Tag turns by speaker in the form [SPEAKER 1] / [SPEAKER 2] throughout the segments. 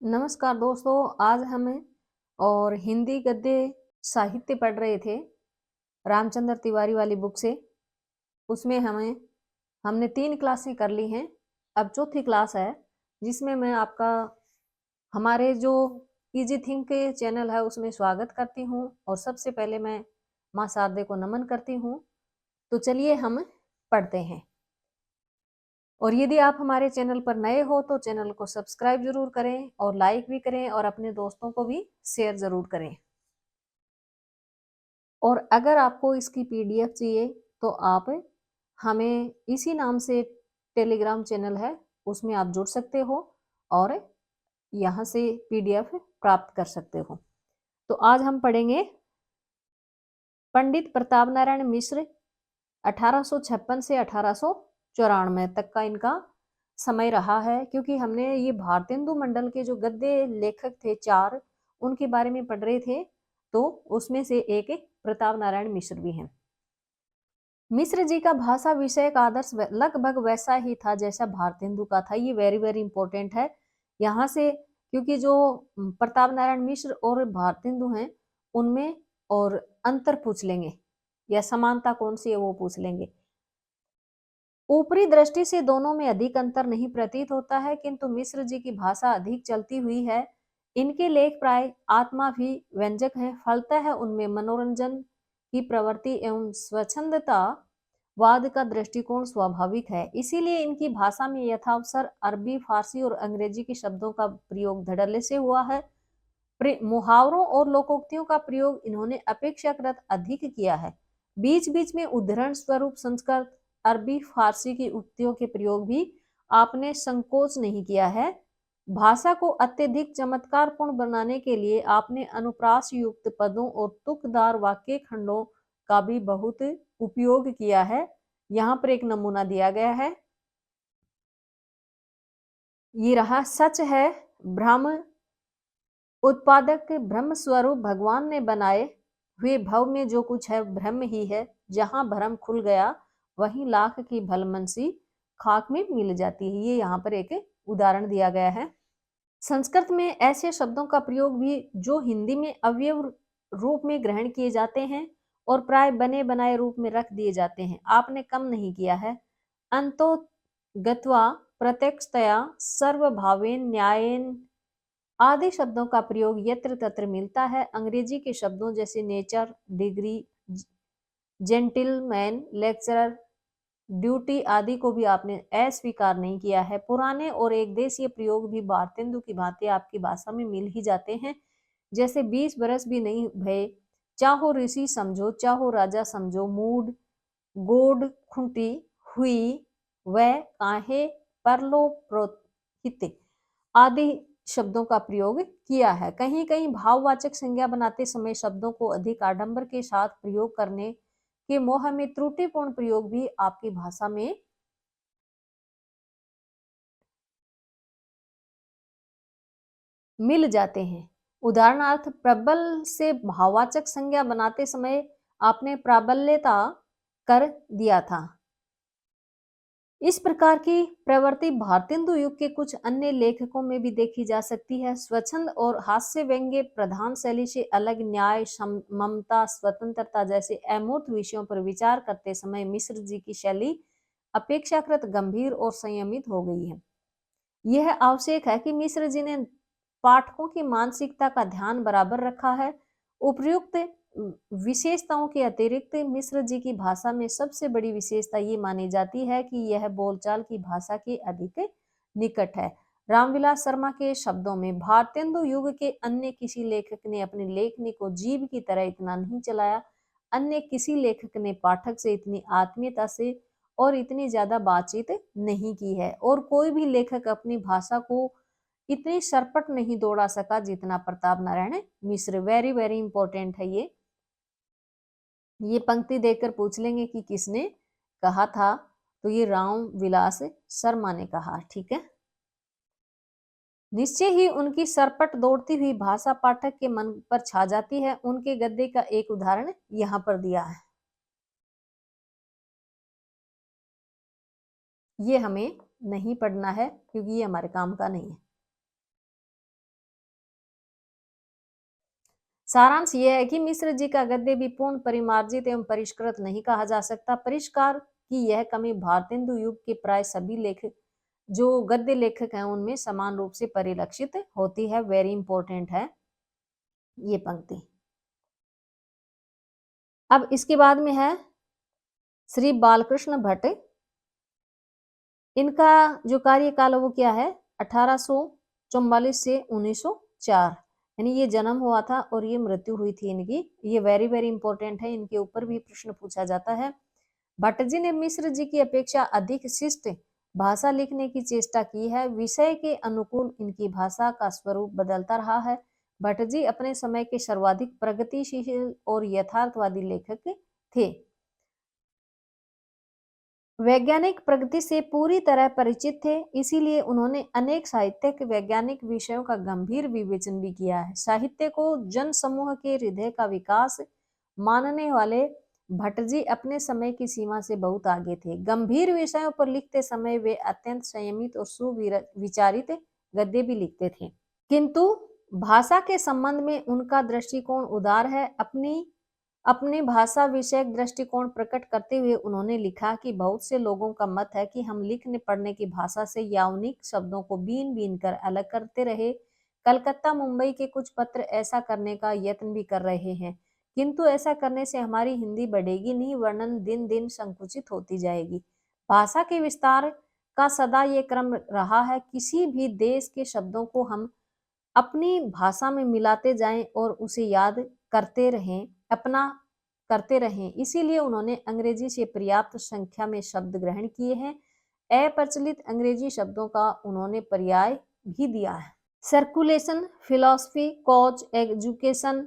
[SPEAKER 1] नमस्कार दोस्तों, आज हम और हिंदी गद्य साहित्य पढ़ रहे थे रामचंद्र तिवारी वाली बुक से। उसमें हमने 3 क्लासें कर ली हैं। अब चौथी क्लास है जिसमें मैं आपका हमारे जो इजी थिंक के चैनल है उसमें स्वागत करती हूँ और सबसे पहले मैं माँ शारदे को नमन करती हूँ। तो चलिए हम पढ़ते हैं। और यदि आप हमारे चैनल पर नए हो तो चैनल को सब्सक्राइब जरूर करें और लाइक भी करें और अपने दोस्तों को भी शेयर जरूर करें। और अगर आपको इसकी पीडीएफ चाहिए तो आप हमें इसी नाम से टेलीग्राम चैनल है उसमें आप जुड़ सकते हो और यहाँ से पीडीएफ प्राप्त कर सकते हो। तो आज हम पढ़ेंगे पंडित प्रताप नारायण मिश्र 1856 से 1894 तक का इनका समय रहा है, क्योंकि हमने ये भारतेंदु मंडल के जो गद्य लेखक थे 4 उनके बारे में पढ़ रहे थे, तो उसमें से एक प्रताप नारायण मिश्र भी हैं। मिश्र जी का भाषा विषय का आदर्श लगभग वैसा ही था जैसा भारतेंदु का था। ये वेरी वेरी इंपॉर्टेंट है यहाँ से, क्योंकि जो प्रताप नारायण मिश्र और भारतेंदु हैं उनमें और अंतर पूछ लेंगे या समानता कौन सी है वो पूछ लेंगे। ऊपरी दृष्टि से दोनों में अधिक अंतर नहीं प्रतीत होता है, किंतु मिश्र जी की भाषा अधिक चलती हुई है। इनके लेख प्राय आत्मा भी व्यंजक है, फलता है उनमें मनोरंजन की प्रवृत्ति एवं स्वच्छंदता वाद का दृष्टिकोण स्वाभाविक है। इसीलिए इनकी भाषा में यथावसर अरबी, फारसी और अंग्रेजी के शब्दों का प्रयोग धड़ल्ले से हुआ है। मुहावरों और लोकोक्तियों का प्रयोग इन्होंने अपेक्षाकृत अधिक किया है। बीच बीच में उदाहरण स्वरूप संस्कृत, अरबी, फारसी की उक्तियों के प्रयोग भी आपने संकोच नहीं किया है। भाषा को अत्यधिक चमत्कारपूर्ण बनाने के लिए आपने अनुप्रास युक्त पदों और तुकदार वाक्य खंडों का भी बहुत उपयोग किया है। यहाँ पर एक नमूना दिया गया है, ये रहा। सच है ब्रह्म उत्पादक ब्रह्म स्वरूप भगवान ने बनाए हुए भव में जो कुछ है ब्रह्म ही है। जहां भ्रम खुल गया वहीं लाख की भलमनसी खाक में मिल जाती है। ये यहाँ पर एक उदाहरण दिया गया है। संस्कृत में ऐसे शब्दों का प्रयोग भी जो हिंदी में अवयव रूप में ग्रहण किए जाते हैं और प्राय बने बनाए रूप में रख दिए जाते हैं, आपने कम नहीं किया है। अंतो गत्वा प्रत्यक्षतया सर्वभावेन न्यायेन आदि शब्दों का प्रयोग यत्र तत्र मिलता है। अंग्रेजी के शब्दों जैसे nature, degree, gentleman, lecturer, duty आदि को भी आपने अस्वीकार नहीं किया है। पुराने और एक देशीय प्रयोग भी भारतेंदु की भांति आपकी भाषा में मिल ही जाते हैं, जैसे 20 बरस भी नहीं भये, चाहो ऋषि समझो, चाहो राजा समझो, मूड, गोड, खुंटी हुई, वह काहे परलो प्रोहित आदि शब्दों का प्रयोग किया है। कहीं कहीं भाववाचक संज्ञा बनाते समय शब्दों को अधिक आडंबर के साथ प्रयोग करने के मोह में त्रुटिपूर्ण प्रयोग भी आपकी भाषा में मिल जाते हैं। उदाहरणार्थ प्रबल से भाववाचक संज्ञा बनाते समय आपने प्राबल्यता कर दिया था। इस प्रकार की प्रवृत्ति भारतेंदु युग के कुछ अन्य लेखकों में भी देखी जा सकती है। स्वच्छंद और हास्य व्यंग्य प्रधान शैली से अलग न्याय, ममता, स्वतंत्रता जैसे अमूर्त विषयों पर विचार करते समय मिश्र जी की शैली अपेक्षाकृत गंभीर और संयमित हो गई है। यह आवश्यक है कि मिश्र जी ने पाठकों की मानसिकता का ध्यान बराबर रखा है। उपर्युक्त विशेषताओं के अतिरिक्त मिश्र जी की भाषा में सबसे बड़ी विशेषता ये मानी जाती है कि यह बोलचाल की भाषा के अधिक निकट है। रामविलास शर्मा के शब्दों में भारतेंदु युग के अन्य किसी लेखक ने अपनी लेखनी को जीव की तरह इतना नहीं चलाया। अन्य किसी लेखक ने पाठक से इतनी आत्मीयता से और इतनी ज्यादा बातचीत नहीं की है, और कोई भी लेखक अपनी भाषा को इतनी सरपट नहीं दौड़ा सका जितना Pratap Narayan Mishra. Very very important है ये पंक्ति देखकर पूछ लेंगे कि किसने कहा था, तो ये राम विलास शर्मा ने कहा। ठीक है, निश्चय ही उनकी सरपट दौड़ती हुई भाषा पाठक के मन पर छा जाती है। उनके गद्य का एक उदाहरण यहाँ पर दिया है, ये हमें नहीं पढ़ना है क्योंकि ये हमारे काम का नहीं है। सारांश यह है कि मिश्र जी का गद्य भी पूर्ण परिमार्जित एवं परिष्कृत नहीं कहा जा सकता। परिष्कार की यह कमी भारतेंदु युग के प्राय सभी लेखक जो गद्य लेखक हैं उनमें समान रूप से परिलक्षित होती है। वेरी इंपॉर्टेंट है ये पंक्ति। अब इसके बाद में है श्री बालकृष्ण भट्ट। इनका जो कार्यकाल वो क्या है 1844 से 1904, यानी ये जन्म हुआ था और ये मृत्यु हुई थी इनकी। ये वेरी वेरी इंपॉर्टेंट है, इनके ऊपर भी प्रश्न पूछा जाता है। भट्ट जी ने मिश्र जी की अपेक्षा अधिक शिष्ट भाषा लिखने की चेष्टा की है। विषय के अनुकूल इनकी भाषा का स्वरूप बदलता रहा है। भट्ट जी अपने समय के सर्वाधिक प्रगतिशील और यथार्थवादी लेखक थे। वैज्ञानिक प्रगति से पूरी तरह परिचित थे, इसीलिए उन्होंने अनेक साहित्यिक वैज्ञानिक विषयों का गंभीर विवेचन भी किया है। साहित्य को जन समूह के हृदय का विकास मानने वाले भट्ट जी अपने समय की सीमा से बहुत आगे थे। गंभीर विषयों पर लिखते समय वे अत्यंत संयमित और सुविचारित गद्य भी लिखते थे, किंतु भाषा के संबंध में उनका दृष्टिकोण उदार है। अपने भाषा विषयक दृष्टिकोण प्रकट करते हुए उन्होंने लिखा कि बहुत से लोगों का मत है कि हम लिखने पढ़ने की भाषा से यौनिक शब्दों को बीन बीन कर अलग करते रहे। कलकत्ता मुंबई के कुछ पत्र ऐसा करने का यत्न भी कर रहे हैं, किंतु ऐसा करने से हमारी हिंदी बढ़ेगी नहीं, वर्णन दिन दिन संकुचित होती जाएगी। भाषा के विस्तार का सदा ये क्रम रहा है, किसी भी देश के शब्दों को हम अपनी भाषा में मिलाते जाएं और उसे याद करते रहें, अपना करते रहें। इसीलिए उन्होंने अंग्रेजी से पर्याप्त संख्या में शब्द ग्रहण किए हैं। अप्रचलित अंग्रेजी शब्दों का उन्होंने पर्याय भी दिया है। Circulation, philosophy, cause, education,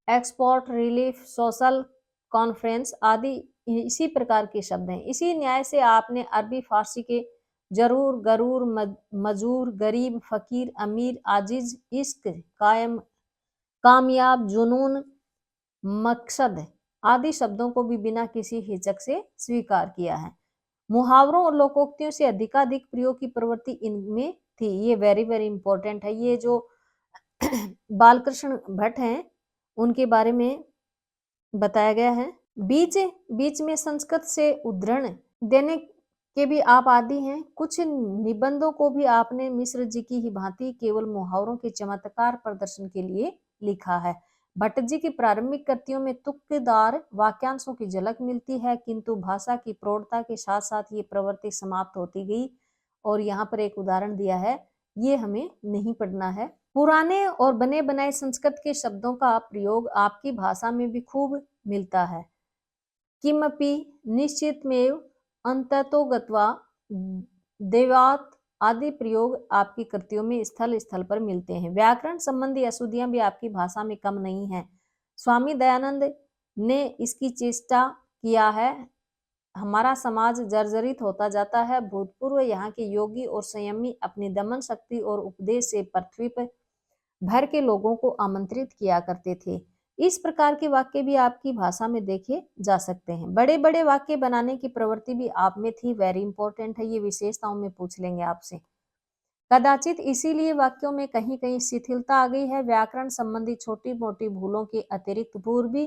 [SPEAKER 1] export, relief, social, conference आदि इसी प्रकार के शब्द हैं। इसी न्याय से आपने अरबी फारसी के जरूर, गरूर, मजूर, गरीब, फकीर, अमीर, आजिज, इश्क, कायम, कामयाब, जुनून, मकसद आदि शब्दों को भी बिना किसी हिचक से स्वीकार किया है। मुहावरों और लोकोक्तियों से अधिकाधिक प्रयोग की प्रवृत्ति इनमें थी। ये वेरी वेरी इंपॉर्टेंट है। ये जो बालकृष्ण भट्ट हैं उनके बारे में बताया गया है। बीच बीच में संस्कृत से उद्धरण देने के भी आप आदी हैं। कुछ निबंधों को भी आपने मिश्र जी की ही भांति केवल मुहावरों के चमत्कार प्रदर्शन के लिए लिखा है। भट्ट जी की प्रारंभिक कृतियों में तुक्केदार वाक्यांशों की झलक मिलती है, किंतु भाषा की प्रौढ़ता के साथ साथ ये प्रवृत्ति समाप्त होती गई। और यहाँ पर एक उदाहरण दिया है, ये हमें नहीं पढ़ना है। पुराने और बने बनाए संस्कृत के शब्दों का प्रयोग आपकी भाषा में भी खूब मिलता है। किमपि निश्चितमेव अंततो गत्वा देवात् आदि प्रयोग आपकी कृतियों में स्थल स्थल पर मिलते हैं। व्याकरण संबंधी अशुद्धियां भी आपकी भाषा में कम नहीं है। स्वामी दयानंद ने इसकी चेष्टा किया है। हमारा समाज जर्जरित होता जाता है। भूतपूर्व यहाँ के योगी और संयमी अपनी दमन शक्ति और उपदेश से पृथ्वी पर भर के लोगों को आमंत्रित किया करते थे। इस प्रकार के वाक्य भी आपकी भाषा में देखे जा सकते हैं। बड़े बड़े वाक्य बनाने की प्रवृत्ति भी आप में थी। वेरी इंपॉर्टेंट है, ये विशेषताओं में पूछ लेंगे आपसे। कदाचित इसीलिए वाक्यों में कहीं कहीं शिथिलता आ गई है। व्याकरण संबंधी छोटी मोटी भूलों के अतिरिक्त पूर्वी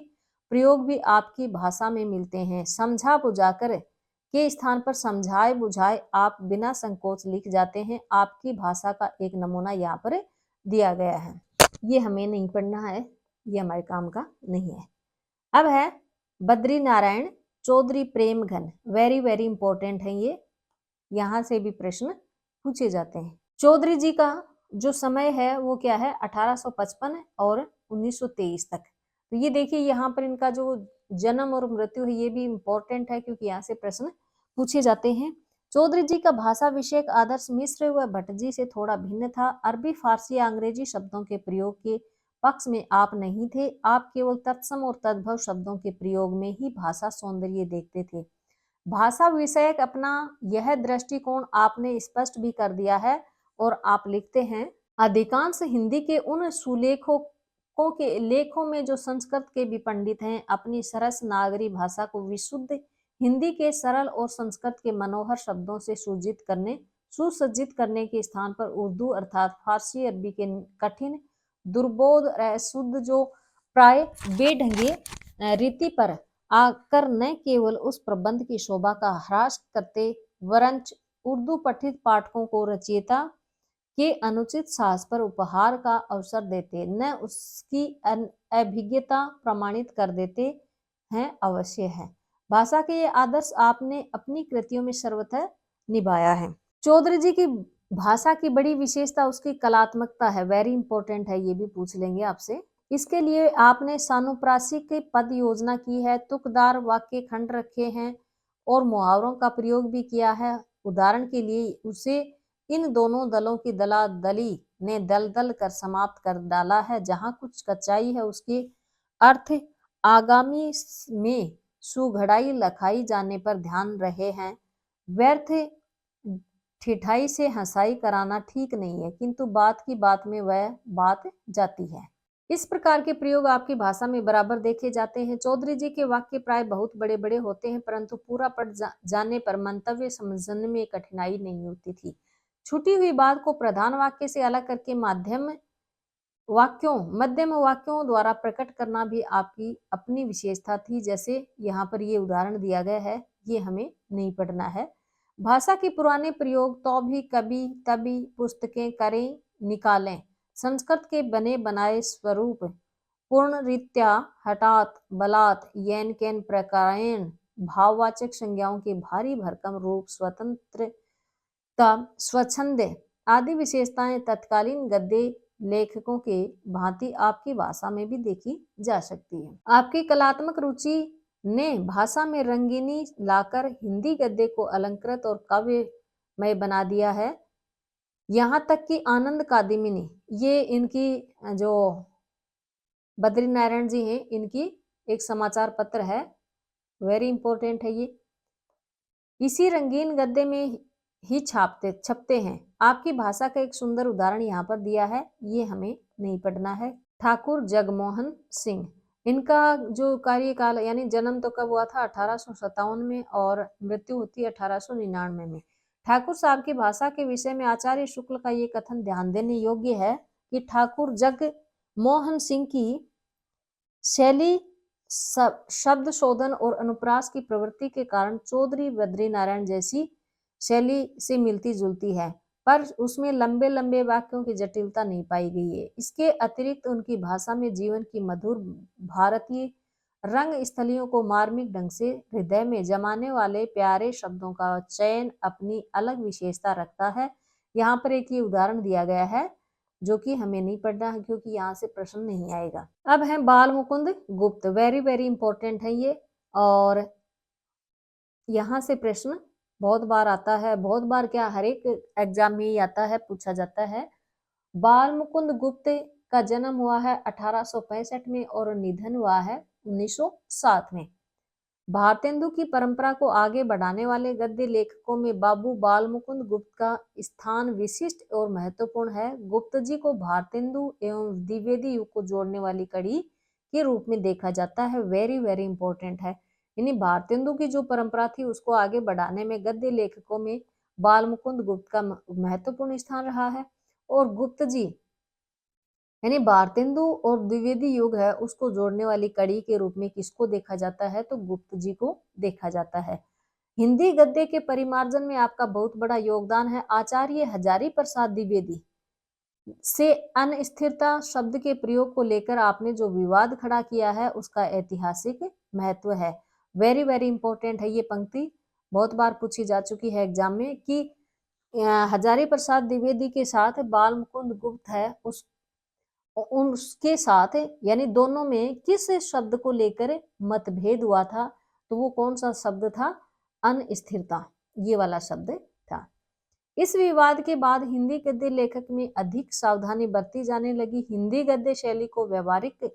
[SPEAKER 1] प्रयोग भी आपकी भाषा में मिलते हैं। समझा बुझाकर के स्थान पर समझाए बुझाए आप बिना संकोच लिख जाते हैं। आपकी भाषा का एक नमूना यहाँ पर दिया गया है। ये हमें नहीं पढ़ना है, ये हमारे काम का नहीं है। अब है बद्री नारायण चौधरी प्रेम घन। वेरी वेरी इंपॉर्टेंट है ये, यहाँ से भी प्रश्न पूछे जाते हैं। चौधरी जी का जो समय है वो क्या है 1855 और 1923 तक। तो ये देखिए यहाँ पर इनका जो जन्म और मृत्यु है ये भी इंपॉर्टेंट है, क्योंकि यहाँ से प्रश्न पूछे जाते हैं। चौधरी जी का भाषा विषयक आदर्श मिश्र व भट्ट जी से थोड़ा भिन्न था। अरबी, फारसी या अंग्रेजी शब्दों के प्रयोग के पक्ष में आप नहीं थे। आप केवल तत्सम और तद्भव शब्दों के प्रयोग में ही भाषा सौंदर्य देखते थे। भाषा विषयक अपना यह दृष्टिकोण आपने स्पष्ट भी कर दिया है और आप लिखते हैं, अधिकांश हिंदी के उन सुलेखकों के लेखों में जो संस्कृत के भी पंडित हैं अपनी सरस नागरी भाषा को विशुद्ध हिंदी के सरल और संस्कृत के मनोहर शब्दों से सुसज्जित करने के स्थान पर उर्दू अर्थात फारसी अरबी के कठिन दुर्बोध शुद्ध जो प्राय बेढंगे रीति पर आकर न केवल उस प्रबंध की शोभा का ह्रास करते वरंच उर्दू पठित पाठकों को रचयिता के अनुचित साहस पर उपहार का अवसर देते, न उसकी अभिज्ञता प्रमाणित कर देते हैं अवश्य है। भाषा के ये आदर्श आपने अपनी कृतियों में सर्वथा निभाया है। चौधरी जी की भाषा की बड़ी विशेषता उसकी कलात्मकता है, वेरी इंपॉर्टेंट है, ये भी पूछ लेंगे आपसे। इसके लिए आपने सानुप्रासिक पद योजना की है, तुकदार वाक्य खंड रखे हैं और मुहावरों का प्रयोग भी किया है। उदाहरण के लिए उसे इन दोनों दलों की दलादली ने दल दल कर समाप्त कर डाला है। जहां कुछ कच्चाई है उसके अर्थ आगामी में सुघड़ाई लखाई जाने पर ध्यान रहे हैं। व्यर्थ ठिठाई से हंसाई कराना ठीक नहीं है, किंतु बात की बात में वह बात जाती है। इस प्रकार के प्रयोग आपकी भाषा में बराबर देखे जाते हैं। चौधरी जी के वाक्य प्राय बहुत बड़े बड़े होते हैं, परंतु पूरा पढ़ जाने पर मंतव्य समझने में कठिनाई नहीं होती थी। छूटी हुई बात को प्रधान वाक्य से अलग करके मध्यम वाक्यों द्वारा प्रकट करना भी आपकी अपनी विशेषता थी। जैसे यहाँ पर ये उदाहरण दिया गया है, ये हमें नहीं पढ़ना है। भाषा के पुराने प्रयोग तो भी कभी तभी पुस्तकें करें निकालें, संस्कृत के बने बनाए स्वरूप पूर्ण रीत्या हठात बलात् येन केन प्रकारेण भाववाचक संज्ञाओं के भारी भरकम रूप स्वतंत्रता स्वच्छंद आदि विशेषताएं तत्कालीन गद्य लेखकों के भांति आपकी भाषा में भी देखी जा सकती है। आपकी कलात्मक रुचि ने भाषा में रंगीनी लाकर हिंदी गद्य को अलंकृत और काव्यमय बना दिया है। यहाँ तक कि आनंद कादिमिनी, ये इनकी जो बद्रीनारायण जी हैं, इनकी एक समाचार पत्र है, वेरी इंपॉर्टेंट है ये, इसी रंगीन गद्य में ही छपते हैं। आपकी भाषा का एक सुंदर उदाहरण यहाँ पर दिया है, ये हमें नहीं पढ़ना है। ठाकुर जगमोहन सिंह, इनका जो कार्यकाल यानी जन्म तो कब हुआ था, 1857 में, और मृत्यु होती है 1899 में। ठाकुर साहब की भाषा के विषय में आचार्य शुक्ल का ये कथन ध्यान देने योग्य है कि ठाकुर जगमोहन सिंह की शैली शब्द शोधन और अनुप्रास की प्रवृत्ति के कारण चौधरी बद्रीनारायण जैसी शैली से मिलती जुलती है, पर उसमें लंबे लंबे वाक्यों की जटिलता नहीं पाई गई है। इसके अतिरिक्त उनकी भाषा में जीवन की मधुर भारतीय रंग स्थलियों को मार्मिक ढंग से हृदय में जमाने वाले प्यारे शब्दों का चयन अपनी अलग विशेषता रखता है। यहाँ पर एक ये उदाहरण दिया गया है जो कि हमें नहीं पढ़ना है क्योंकि यहाँ से प्रश्न नहीं आएगा। अब है बाल मुकुंद गुप्त, वेरी वेरी इंपॉर्टेंट है ये, और यहाँ से प्रश्न बहुत बार आता है, बहुत बार क्या, हर एक एग्जाम में ही आता है, पूछा जाता है। बाल मुकुंद गुप्त का जन्म हुआ है 1865 में और निधन हुआ है 1907 में। भारतेंदु की परंपरा को आगे बढ़ाने वाले गद्य लेखकों में बाबू बाल मुकुंद गुप्त का स्थान विशिष्ट और महत्वपूर्ण है। गुप्त जी को भारतेंदु एवं द्विवेदी युग को जोड़ने वाली कड़ी के रूप में देखा जाता है, वेरी वेरी इंपॉर्टेंट है। यानी भारतेंदु की जो परंपरा थी उसको आगे बढ़ाने में गद्य लेखकों में बाल मुकुंद गुप्त का महत्वपूर्ण स्थान रहा है। और गुप्त जी यानी भारतेंदु और द्विवेदी युग है उसको जोड़ने वाली कड़ी के रूप में किसको देखा जाता है, तो गुप्त जी को देखा जाता है। हिंदी गद्य के परिमार्जन में आपका बहुत बड़ा योगदान है। आचार्य हजारी प्रसाद द्विवेदी से अनस्थिरता शब्द के प्रयोग को लेकर आपने जो विवाद खड़ा किया है उसका ऐतिहासिक महत्व है, वेरी वेरी इंपॉर्टेंट है। ये पंक्ति बहुत बार पूछी जा चुकी है एग्जाम में कि हजारी प्रसाद द्विवेदी के साथ बाल मुकुंद गुप्त है, उसके साथ यानी दोनों में किस शब्द को लेकर मतभेद हुआ था, तो वो कौन सा शब्द था, अनस्थिरता, ये वाला शब्द था। इस विवाद के बाद हिंदी गद्य लेखक में अधिक सावधानी बरती जाने लगी। हिंदी गद्य शैली को व्यवहारिक,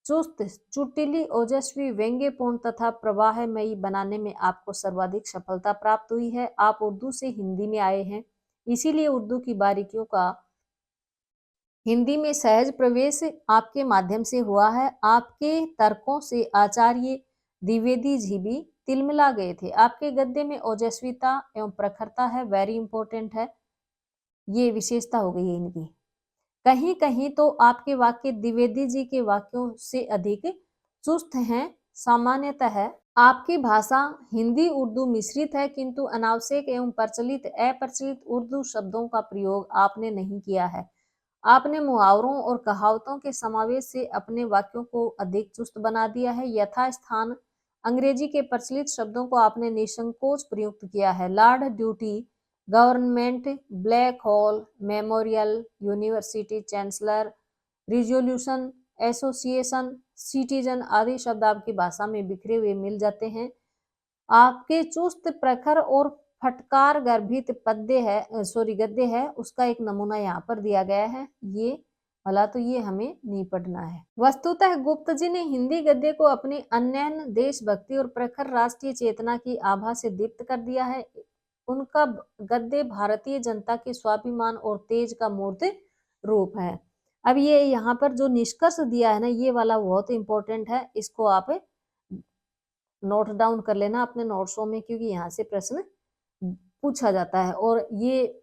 [SPEAKER 1] चुस्त, चुटीली, ओजस्वी, व्यंग्यपूर्ण तथा प्रवाहमयी बनाने में आपको सर्वाधिक सफलता प्राप्त हुई है। आप उर्दू से हिंदी में आए हैं, इसीलिए उर्दू की बारीकियों का हिंदी में सहज प्रवेश आपके माध्यम से हुआ है। आपके तर्कों से आचार्य द्विवेदी जी भी तिलमिला गए थे। आपके गद्य में ओजस्विता एवं प्रखरता है, वेरी इंपॉर्टेंट है, ये विशेषता हो गई है इनकी। कहीं कहीं तो आपके वाक्य द्विवेदी जी के वाक्यों से अधिक चुस्त हैं। सामान्यतः आपकी भाषा हिंदी उर्दू मिश्रित है, किंतु अनावश्यक एवं प्रचलित अप्रचलित उर्दू शब्दों का प्रयोग आपने नहीं किया है। आपने मुहावरों और कहावतों के समावेश से अपने वाक्यों को अधिक चुस्त बना दिया है। यथास्थान अंग्रेजी के प्रचलित शब्दों को आपने निसंकोच प्रयुक्त किया है। Lord duty, government, black hole, memorial, university, chancellor, resolution, association, citizen आदि शब्द आपकी भाषा में बिखरे हुए मिल जाते हैं। आपके चुस्त प्रखर और फटकार गर्भित गद्य है, उसका एक नमूना यहाँ पर दिया गया है। ये भला तो ये हमें नहीं पढ़ना है। वस्तुतः गुप्त जी ने हिंदी गद्य को अपनी अन्य देशभक्ति और प्रखर राष्ट्रीय चेतना की आभा से दीप्त कर दिया है। उनका गद्य भारतीय जनता के स्वाभिमान और तेज का मूर्त रूप है। अब ये यहाँ पर जो निष्कर्ष दिया है ना, ये वाला बहुत इंपॉर्टेंट है, इसको आप नोट डाउन कर लेना अपने नोट्सों में, क्योंकि यहाँ से प्रश्न पूछा जाता है। और ये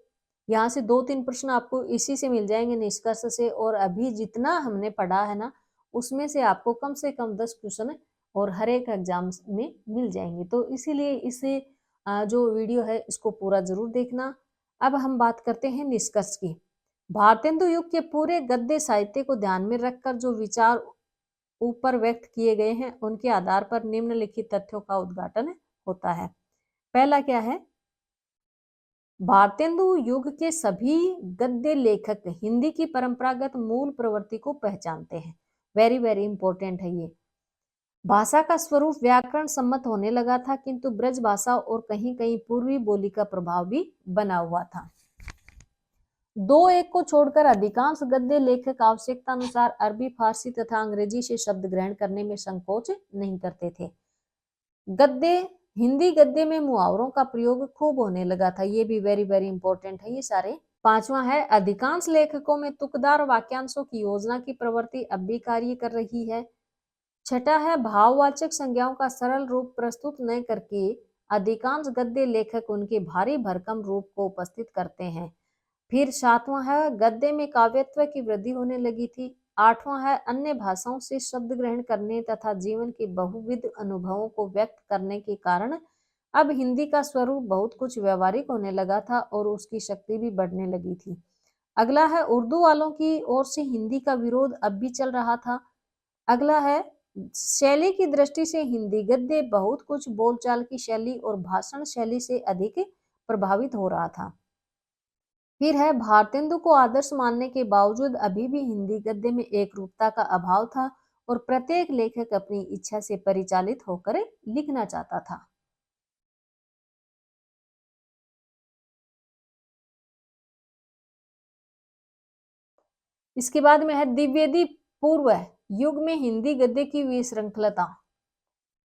[SPEAKER 1] यहाँ से 2-3 प्रश्न आपको इसी से मिल जाएंगे, निष्कर्ष से। और अभी जितना हमने पढ़ा है ना, उसमें से आपको कम से कम 10 क्वेश्चन और हर एक एग्जाम में मिल जाएंगे। तो इसीलिए इसे जो वीडियो है इसको पूरा जरूर देखना। अब हम बात करते हैं निष्कर्ष की। भारतेंदु युग के पूरे गद्य साहित्य को ध्यान में रखकर जो विचार ऊपर व्यक्त किए गए हैं, उनके आधार पर निम्नलिखित तथ्यों का उद्घाटन होता है। पहला क्या है? भारतेंदु युग के सभी गद्य लेखक हिंदी की परंपरागत मूल प्रवृत्ति को पहचानते हैं। वेरी वेरी इंपॉर्टेंट है ये। भाषा का स्वरूप व्याकरण सम्मत होने लगा था, किंतु ब्रज भाषा और कहीं कहीं पूर्वी बोली का प्रभाव भी बना हुआ था। 2-1 को छोड़कर अधिकांश गद्य लेखक आवश्यकता अनुसार अरबी, फारसी तथा अंग्रेजी से शब्द ग्रहण करने में संकोच नहीं करते थे। हिंदी गद्य में मुहावरों का प्रयोग खूब होने लगा था। ये भी वेरी वेरी इंपॉर्टेंट है ये सारे। 5वां है, अधिकांश लेखकों में तुकदार वाक्यांशों की योजना की प्रवृत्ति अब भी कार्य कर रही है। 6 है, भाववाचक संज्ञाओं का सरल रूप प्रस्तुत न करके अधिकांश गद्य लेखक उनके भारी भरकम रूप को उपस्थित करते हैं। फिर 7वां है, गद्य में काव्यत्व की वृद्धि होने लगी थी। 8वां है, अन्य भाषाओं से शब्द ग्रहण करने तथा जीवन के बहुविध अनुभवों को व्यक्त करने के कारण अब हिंदी का स्वरूप बहुत कुछ व्यवहारिक होने लगा था और उसकी शक्ति भी बढ़ने लगी थी। अगला है, उर्दू वालों की ओर से हिंदी का विरोध अब भी चल रहा था। अगला है, शैली की दृष्टि से हिंदी गद्य बहुत कुछ बोलचाल की शैली और भाषण शैली से अधिक प्रभावित हो रहा था। फिर है, भारतेंदु को आदर्श मानने के बावजूद अभी भी हिंदी गद्य में एक रूपता का अभाव था और प्रत्येक लेखक अपनी इच्छा से परिचालित होकर लिखना चाहता था। इसके बाद में है, द्विवेदी पूर्व युग में हिंदी गद्य की विशृंखलता।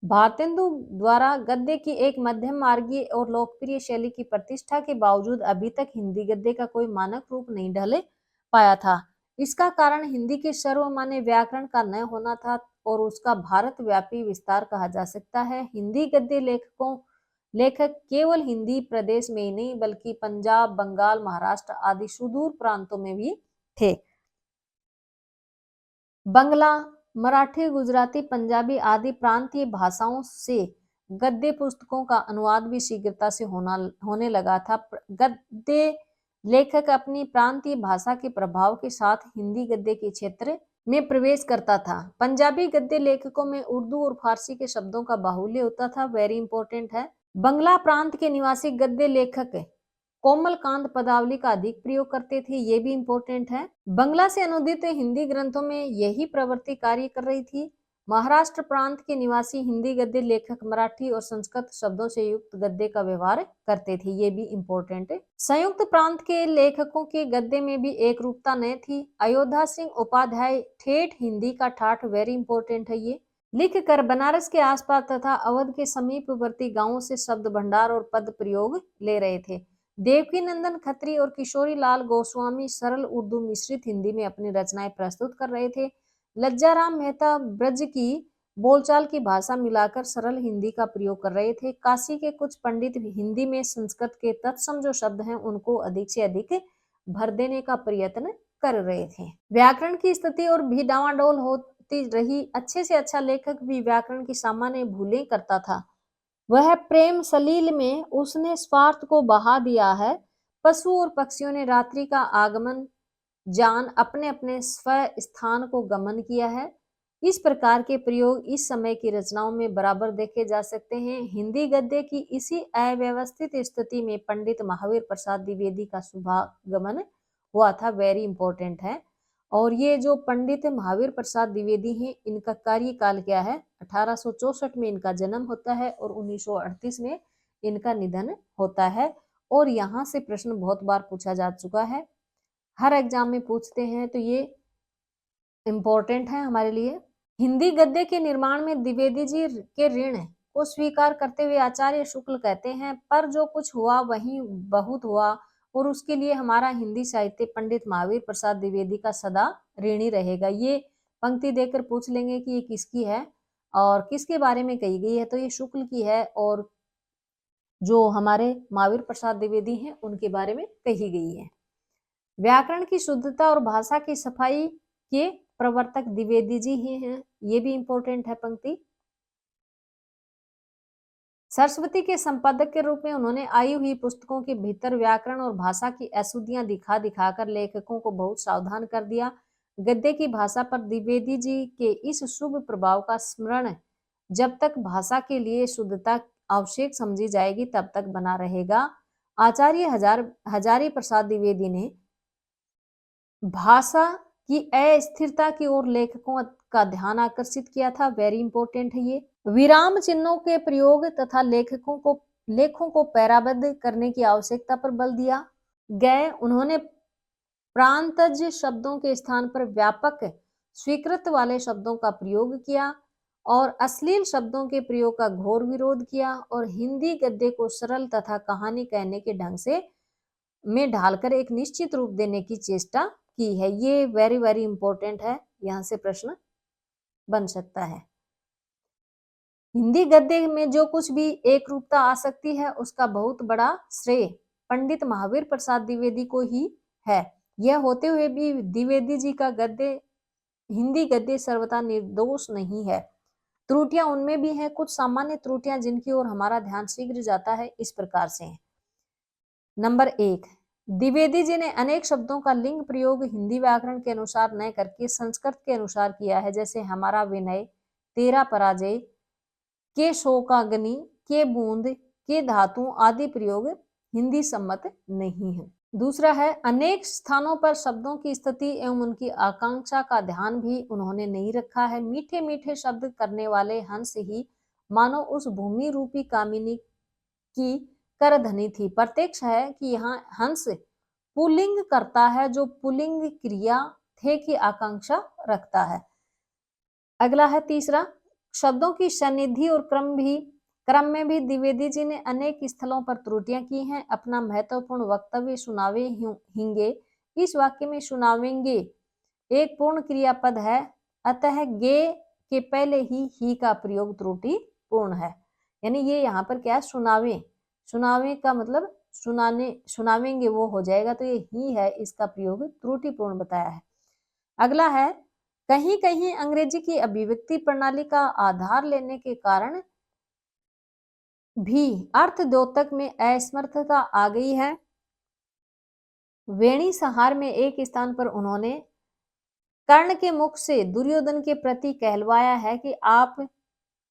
[SPEAKER 1] भारतेंदु द्वारा गद्य की एक मध्यम मार्गीय और लोकप्रिय शैली की प्रतिष्ठा के बावजूद अभी तक हिंदी गद्य का कोई मानक रूप नहीं ढल पाया था। इसका कारण हिंदी के सर्वमान्य व्याकरण का न होना था और उसका भारत व्यापी विस्तार कहा जा सकता है। हिंदी गद्य लेखक केवल हिंदी प्रदेश में ही नहीं बल्कि पंजाब, बंगाल, महाराष्ट्र आदि सुदूर प्रांतों में भी थे। बंगला, मराठी, गुजराती, पंजाबी आदि प्रांतीय भाषाओं से गद्य पुस्तकों का अनुवाद भी शीघ्रता से होने लगा था। गद्य लेखक अपनी प्रांतीय भाषा के प्रभाव के साथ हिंदी गद्य के क्षेत्र में प्रवेश करता था। पंजाबी गद्य लेखकों में उर्दू और फारसी के शब्दों का बाहुल्य होता था। वेरी इंपॉर्टेंट है। बंगला प्रांत के निवासी गद्य लेखक कोमलकांत पदावली का अधिक प्रयोग करते थे। ये भी इंपॉर्टेंट है। बंगला से अनुदित हिंदी ग्रंथों में यही प्रवृत्ति कार्य कर रही थी। महाराष्ट्र प्रांत के निवासी हिंदी गद्य लेखक मराठी और संस्कृत शब्दों से युक्त गद्य का व्यवहार करते थे। ये भी इंपॉर्टेंट है। संयुक्त प्रांत के लेखकों के गद्य में भी एक रूपता न थी। अयोध्या सिंह उपाध्याय ठेठ हिंदी का ठाठ, वेरी इंपॉर्टेंट है ये, लिख कर बनारस के आसपास तथा अवध के समीपवर्ती गांवों से शब्द भंडार और पद प्रयोग ले रहे थे। देवकी नंदन खत्री और किशोरी लाल गोस्वामी सरल उर्दू मिश्रित हिंदी में अपनी रचनाएं प्रस्तुत कर रहे थे। लज्जाराम मेहता ब्रज की बोलचाल की भाषा मिलाकर सरल हिंदी का प्रयोग कर रहे थे। काशी के कुछ पंडित हिंदी में संस्कृत के तत्सम जो शब्द हैं उनको अधिक से अधिक भर देने का प्रयत्न कर रहे थे। व्याकरण की स्थिति और भी डावाडोल होती रही। अच्छे से अच्छा लेखक भी व्याकरण की सामान्य भूलें करता था। वह प्रेम सलील में उसने स्वार्थ को बहा दिया है। पशु और पक्षियों ने रात्रि का आगमन जान अपने अपने स्व स्थान को गमन किया है। इस प्रकार के प्रयोग इस समय की रचनाओं में बराबर देखे जा सकते हैं। हिंदी गद्य की इसी अव्यवस्थित स्थिति में पंडित महावीर प्रसाद द्विवेदी का शुभागमन हुआ था। वेरी इंपॉर्टेंट है। और ये जो पंडित महावीर प्रसाद द्विवेदी हैं, इनका कार्यकाल क्या है? 1864 में इनका जन्म होता है और 1938 में इनका निधन होता है। और यहाँ से प्रश्न बहुत बार पूछा जा चुका है, हर एग्जाम में पूछते हैं, तो ये इम्पोर्टेंट है हमारे लिए। हिंदी गद्य के निर्माण में द्विवेदी जी के ऋण को स्वीकार करते हुए आचार्य शुक्ल कहते हैं, पर जो कुछ हुआ वही बहुत हुआ और उसके लिए हमारा हिंदी साहित्य पंडित महावीर प्रसाद द्विवेदी का सदा ऋणी रहेगा। ये पंक्ति देकर पूछ लेंगे कि ये किसकी है और किसके बारे में कही गई है, तो ये शुक्ल की है और जो हमारे महावीर प्रसाद द्विवेदी हैं उनके बारे में कही गई है। व्याकरण की शुद्धता और भाषा की सफाई के प्रवर्तक द्विवेदी जी ही हैं। ये भी इंपॉर्टेंट है पंक्ति। सरस्वती के संपादक के रूप में उन्होंने आई हुई पुस्तकों के भीतर व्याकरण और भाषा की अशुद्धियां दिखा दिखाकर लेखकों को बहुत सावधान कर दिया। गद्य की भाषा पर द्विवेदी जी के इस शुभ प्रभाव का स्मरण जब तक भाषा के लिए शुद्धता आवश्यक समझी जाएगी तब तक बना रहेगा। आचार्य हजारी प्रसाद द्विवेदी ने भाषा की अस्थिरता की ओर लेखकों का ध्यान आकर्षित किया था। वेरी इंपॉर्टेंट है ये। विराम चिन्हों के प्रयोग तथा लेखों को पैराबद्ध करने की आवश्यकता पर बल दिया गए। उन्होंने प्रांतज शब्दों के स्थान पर व्यापक स्वीकृत वाले शब्दों का प्रयोग किया और अश्लील शब्दों के प्रयोग का घोर विरोध किया और हिंदी गद्य को सरल तथा कहानी कहने के ढंग से में ढालकर एक निश्चित रूप देने की चेष्टा की है। ये वेरी वेरी इंपॉर्टेंट है, यहां से प्रश्न बन सकता है। हिंदी गद्य में जो कुछ भी एक रूपता आ सकती है उसका बहुत बड़ा श्रेय पंडित महावीर प्रसाद द्विवेदी को ही है। यह होते हुए भी द्विवेदी जी का हिंदी गद्य सर्वथा निर्दोष नहीं है। त्रुटियां उनमें भी हैं, कुछ सामान्य त्रुटियां जिनकी ओर हमारा ध्यान शीघ्र जाता है इस प्रकार से है। नंबर 1, द्विवेदी जी ने अनेक शब्दों का लिंग प्रयोग हिंदी व्याकरण के अनुसार न करके संस्कृत के अनुसार किया है। जैसे हमारा विनय, तेरा पराजय, के शोकाग्नि, के बूंद, के धातु आदि प्रयोग हिंदी सम्मत नहीं है। दूसरा है, अनेक स्थानों पर शब्दों की स्थिति एवं उनकी आकांक्षा का ध्यान भी उन्होंने नहीं रखा है। मीठे मीठे शब्द करने वाले हंस ही मानो उस भूमि रूपी कामिनी की करधनी थी। प्रत्यक्ष है कि यहाँ हंस पुल्लिंग करता है जो पुल्लिंग क्रिया थे की आकांक्षा रखता है। अगला है तीसरा, शब्दों की सन्निधि और क्रम में भी द्विवेदी जी ने अनेक स्थलों पर त्रुटियां की हैं। अपना महत्वपूर्ण वक्तव्य सुनावे हिंगे, इस वाक्य में सुनावेंगे एक पूर्ण क्रियापद है, अतः गे के पहले ही का प्रयोग त्रुटि पूर्ण है। यानी ये यहाँ पर क्या है, सुनावे का मतलब सुनावेंगे वो हो जाएगा, तो ये ही है, इसका प्रयोग त्रुटिपूर्ण बताया है। अगला है, कहीं कहीं अंग्रेजी की अभिव्यक्ति प्रणाली का आधार लेने के कारण भी अर्थ द्योतक में असमर्थता आ गई है। वेणी संहार में एक स्थान पर उन्होंने कर्ण के मुख से दुर्योधन के प्रति कहलवाया है कि आप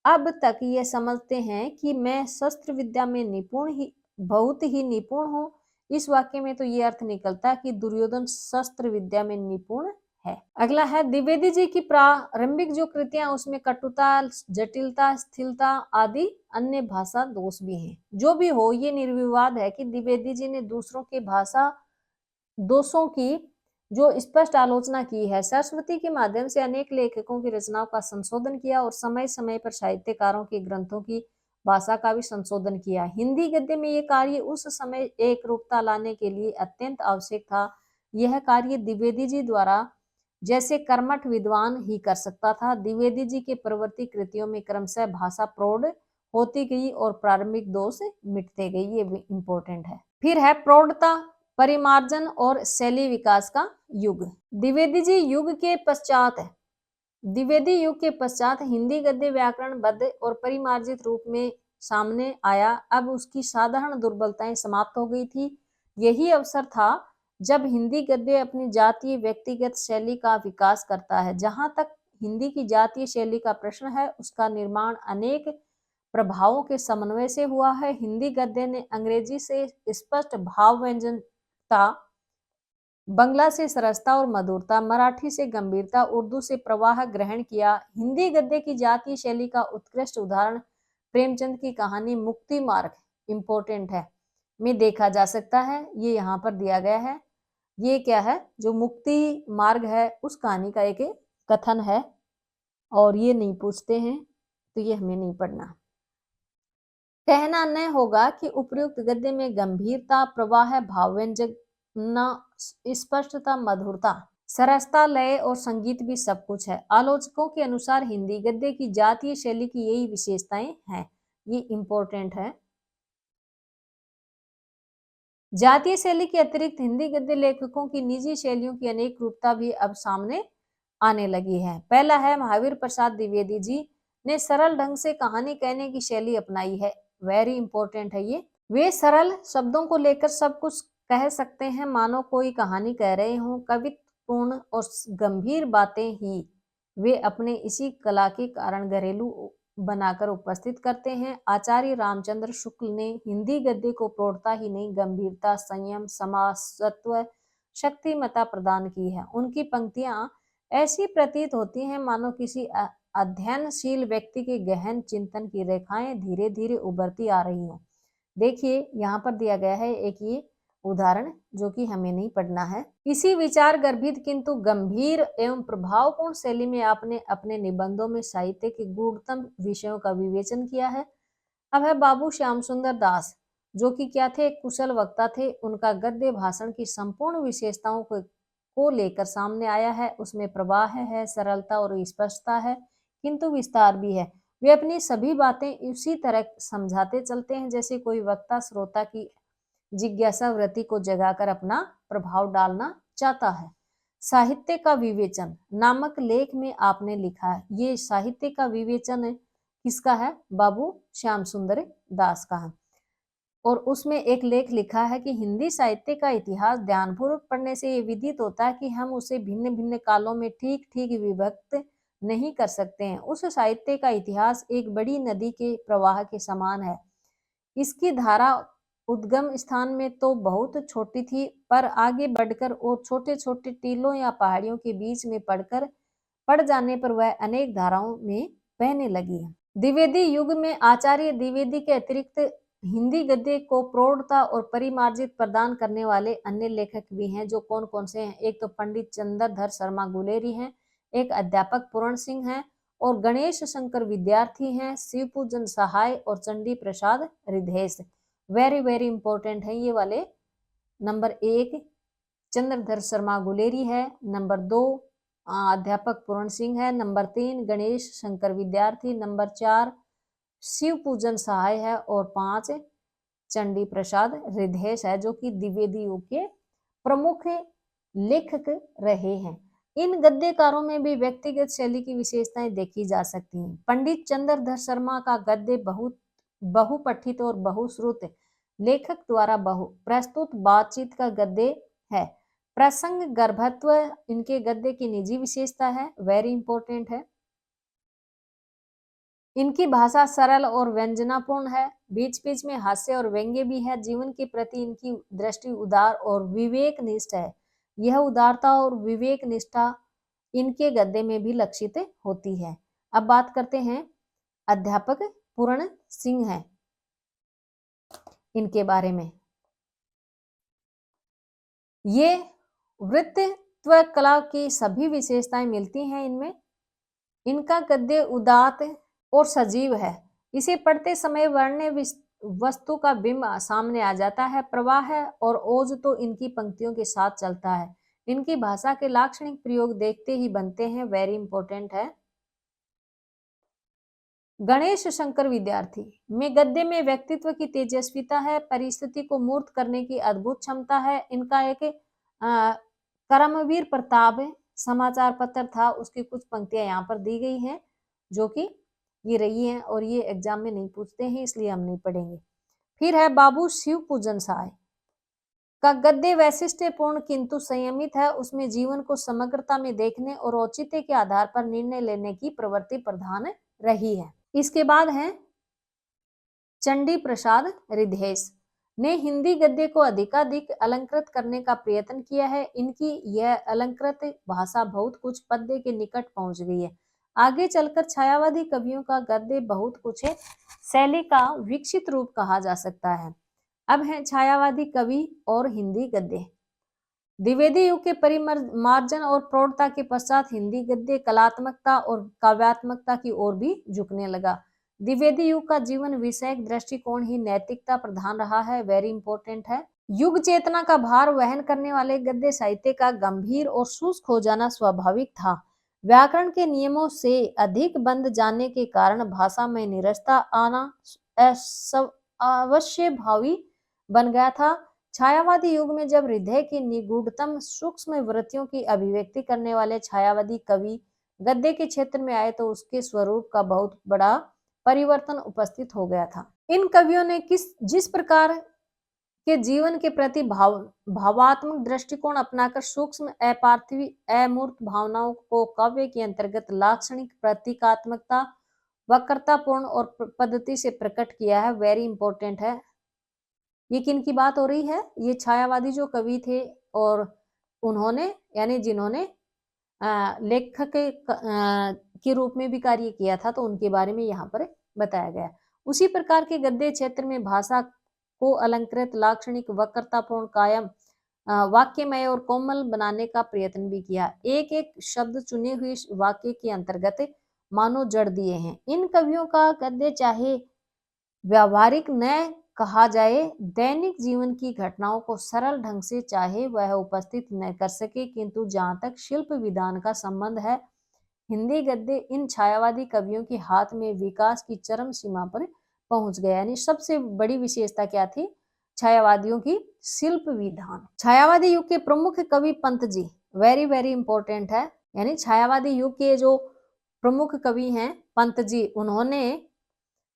[SPEAKER 1] अब तक ये समझते हैं कि मैं शस्त्र विद्या में बहुत ही निपुण हूं। इस वाक्य में तो ये अर्थ निकलता कि दुर्योधन शस्त्र विद्या में निपुण है। अगला है, द्विवेदी जी की प्रारंभिक जो कृतियां उसमें कटुता, जटिलता, स्थिरता आदि अन्य भाषा दोष भी हैं। जो भी हो, ये निर्विवाद है कि द्विवेदी जी ने दूसरों के भाषा दोषों की जो स्पष्ट आलोचना की है। सरस्वती के माध्यम से अनेक लेखकों की रचनाओं का संशोधन किया और समय समय पर साहित्यकारों के ग्रंथों की भाषा का भी संशोधन किया। हिंदी गद्य में ये कार्य उस समय एक रूपता लाने के लिए अत्यंत आवश्यक था। यह कार्य द्विवेदी जी द्वारा जैसे कर्मठ विद्वान ही कर सकता था। द्विवेदी जी के प्रवृत्ति कृतियों में क्रमशः भाषा प्रौढ़ होती गई और प्रारंभिक दोष मिटते गए। ये भी इंपॉर्टेंट है। फिर है प्रौढ़ता परिमार्जन और शैली विकास का युग। द्विवेदी जी युग के पश्चात द्विवेदी युग के पश्चात हिंदी गद्य व्याकरणबद्ध और परिमार्जित रूप में सामने आया। अब उसकी साधारण दुर्बलताएं समाप्त हो गई थी। यही अवसर था जब हिंदी गद्य अपनी जातीय व्यक्तिगत शैली का विकास करता है। जहां तक हिंदी की जातीय शैली का प्रश्न है, उसका निर्माण अनेक प्रभावों के समन्वय से हुआ है। हिंदी गद्य ने अंग्रेजी से स्पष्ट भाव व्यंजनता, बंगला से सरसता और मधुरता, मराठी से गंभीरता, उर्दू से प्रवाह ग्रहण किया। हिंदी गद्य की जातीय शैली का उत्कृष्ट उदाहरण प्रेमचंद की कहानी मुक्ति मार्ग इंपॉर्टेंट है में देखा जा सकता है। ये यहाँ पर दिया गया है। ये क्या है, जो मुक्ति मार्ग है उस कहानी का एक कथन है, और ये नहीं पूछते हैं तो ये हमें नहीं पढ़ना। कहना न होगा कि उपयुक्त गद्य में गंभीरता, प्रवाह, भावव्यंजना, स्पष्टता, मधुरता, सरसता, लय और संगीत भी सब कुछ है। आलोचकों के अनुसार हिंदी गद्य की जातीय शैली की यही विशेषताएं हैं। ये इंपॉर्टेंट है। जातीय शैली के अतिरिक्त हिंदी गद्य लेखकों की निजी शैलियों की अनेक रूपता भी अब सामने आने लगी है। पहला है, महावीर प्रसाद द्विवेदी जी ने सरल ढंग से कहानी कहने की शैली अपनाई है। वेरी इंपॉर्टेंट है ये। वे सरल शब्दों को लेकर सब कुछ कह सकते हैं, मानो कोई कहानी कह रहे हों। कवित्वपूर्ण और गंभीर बातें ही वे अपने इसी कला के कारण घरेलू बनाकर उपस्थित करते हैं। आचार्य रामचंद्र शुक्ल ने हिंदी गद्य को प्रौढ़ता ही नहीं, गंभीरता, संयम, समासत्व, शक्तिमत्ता प्रदान की है। उनकी पंक्तियां ऐसी प्रतीत होती हैं मानो किसी अध्ययनशील व्यक्ति के गहन चिंतन की रेखाएं धीरे धीरे उभरती आ रही हों। देखिए यहाँ पर दिया गया है एक ये उदाहरण, जो कि हमें नहीं पढ़ना है। इसी विचार गर्भित किंतु गंभीर एवं प्रभावपूर्ण शैली में आपने अपने निबंधों में साहित्य के गूढ़तम विषयों का विवेचन किया है। अब है बाबू श्याम सुंदर दास, जो कि क्या थे, एक कुशल वक्ता थे। उनका गद्य भाषण की संपूर्ण विशेषताओं को लेकर सामने आया है। उसमें प्रवाह है, सरलता और स्पष्टता है, किंतु विस्तार भी है। वे अपनी सभी बातें उसी तरह समझाते चलते हैं जैसे कोई वक्ता श्रोता की जिज्ञासा वृत्ति को जगाकर अपना प्रभाव डालना चाहता है। साहित्य का विवेचन नामक लेख में आपने लिखा है, ये साहित्य का विवेचन किसका है, बाबू श्याम सुंदर दास का है। और उसमें एक लेख लिखा है कि हिंदी साहित्य का इतिहास ध्यानपूर्वक पढ़ने से ये विदित होता है कि हम उसे भिन्न भिन्न कालों में ठीक ठीक विभक्त नहीं कर सकते हैं। उस साहित्य का इतिहास एक बड़ी नदी के प्रवाह के समान है। इसकी धारा उद्गम स्थान में तो बहुत छोटी थी, पर आगे बढ़कर और छोटे छोटे टीलों या पहाड़ियों के बीच में पड़ जाने पर वह अनेक धाराओं में बहने लगी है। द्विवेदी युग में आचार्य द्विवेदी के अतिरिक्त हिंदी गद्य को प्रौढ़ता और परिमार्जित प्रदान करने वाले अन्य लेखक भी हैं, जो कौन कौन से हैं। एक तो पंडित चंद्रधर शर्मा गुलेरी हैं, एक अध्यापक पूर्ण सिंह हैं, और गणेश शंकर विद्यार्थी हैं, शिवपूजन सहाय और चंडी प्रसाद रिधेश। वेरी वेरी इंपॉर्टेंट है ये वाले। नंबर 1 चंद्रधर शर्मा गुलेरी है, नंबर 2 अध्यापक पूर्ण सिंह है, नंबर 3 गणेश शंकर विद्यार्थी, नंबर 4 शिव पूजन सहाय है, और 5 चंडी प्रसाद रिधेश है, जो कि द्विवेदी युग के प्रमुख लेखक रहे हैं। इन गद्यकारों में भी व्यक्तिगत शैली की विशेषताएं देखी जा सकती हैं। पंडित चंद्रधर शर्मा का गद्य बहुपठित और बहुश्रुत लेखक द्वारा प्रस्तुत बातचीत का गद्य है। प्रसंग गर्भत्व इनके गद्य की निजी विशेषता है, वेरी इंपॉर्टेंट है। इनकी भाषा सरल और व्यंजनापूर्ण है, बीच बीच में हास्य और व्यंग्य भी है। जीवन के प्रति इनकी दृष्टि उदार और विवेक निष्ठ है। यह उदारता और विवेक निष्ठा इनके गद्य में भी लक्षित होती है। अब बात करते हैं अध्यापक पूर्ण सिंह है, इनके बारे में। ये वृत्तत्व कला की सभी विशेषताएं मिलती हैं इनमें। इनका गद्य उदात्त और सजीव है। इसे पढ़ते समय वर्ण्य वस्तु का बिंब सामने आ जाता है। प्रवाह और ओज तो इनकी पंक्तियों के साथ चलता है। इनकी भाषा के लाक्षणिक प्रयोग देखते ही बनते हैं, वेरी इंपॉर्टेंट है। गणेश शंकर विद्यार्थी में गद्य में व्यक्तित्व की तेजस्विता है, परिस्थिति को मूर्त करने की अद्भुत क्षमता है। इनका एक करमवीर प्रताप समाचार पत्र था, उसकी कुछ पंक्तियां यहाँ पर दी गई हैं जो कि ये रही हैं और ये एग्जाम में नहीं पूछते हैं, इसलिए हम नहीं पढ़ेंगे। फिर है बाबू शिव पूजन साय का गद्य वैशिष्ट्यपूर्ण किंतु संयमित है, उसमें जीवन को समग्रता में देखने और औचित्य के आधार पर निर्णय लेने की प्रवृत्ति प्रधान रही है। इसके बाद है चंडी प्रसाद रिधेश ने हिंदी गद्य को अधिकाधिक अलंकृत करने का प्रयत्न किया है। इनकी यह अलंकृत भाषा बहुत कुछ पद्य के निकट पहुंच गई है। आगे चलकर छायावादी कवियों का गद्य बहुत कुछ है शैली का विकसित रूप कहा जा सकता है। अब है छायावादी कवि और हिंदी गद्य। द्विवेदी युग के परिमार्जन और प्रौढ़ता के पश्चात हिंदी गद्य कलात्मकता और काव्यात्मकता की ओर भी झुकने लगा। द्विवेदी युग का जीवन विषयक दृष्टिकोण ही नैतिकता प्रधान रहा है, वेरी इंपॉर्टेंट है। युग चेतना का भार वहन करने वाले गद्य साहित्य का गंभीर और शुष्क हो जाना स्वाभाविक था। व्याकरण के नियमों से अधिक बंध जाने के कारण भाषा में निरस्ता आना अवश्य भावी बन गया था। छायावादी युग में जब हृदय की निगूढ़तम सूक्ष्म वृत्तियों की अभिव्यक्ति करने वाले छायावादी कवि गद्य के क्षेत्र में आए तो उसके स्वरूप का बहुत बड़ा परिवर्तन उपस्थित हो गया था। इन कवियों ने जिस प्रकार के जीवन के प्रति भावात्मक दृष्टिकोण अपनाकर सूक्ष्म अपार्थिव अमूर्त भावनाओं को काव्य के अंतर्गत लाक्षणिक प्रतीकात्मकता वक्रतापूर्ण और पद्धति से प्रकट किया है, वेरी इंपॉर्टेंट है। ये किन की बात हो रही है? ये छायावादी जो कवि थे और उन्होंने यानी जिन्होंने लेखक के रूप में भी कार्य किया था, तो उनके बारे में यहाँ पर बताया गया। उसी प्रकार के गद्य क्षेत्र में भाषा को अलंकृत लाक्षणिक वक्रतापूर्ण कायम वाक्यमय और कोमल बनाने का प्रयत्न भी किया। एक एक शब्द चुने हुए वाक्य के अंतर्गत मानो जड़ दिए हैं। इन कवियों का गद्य चाहे व्यावहारिक न कहा जाए, दैनिक जीवन की घटनाओं को सरल ढंग से चाहे वह उपस्थित न कर सके, किंतु जहां तक शिल्प विधान का संबंध है, हिंदी गद्य इन छायावादी कवियों के हाथ में विकास की चरम सीमा पर पहुंच गया। यानी सबसे बड़ी विशेषता क्या थी? छायावादियों की शिल्प विधान। छायावादी युग के प्रमुख कवि Pant ji, very very important है। यानी छायावादी युग के जो प्रमुख कवि हैं पंत जी, उन्होंने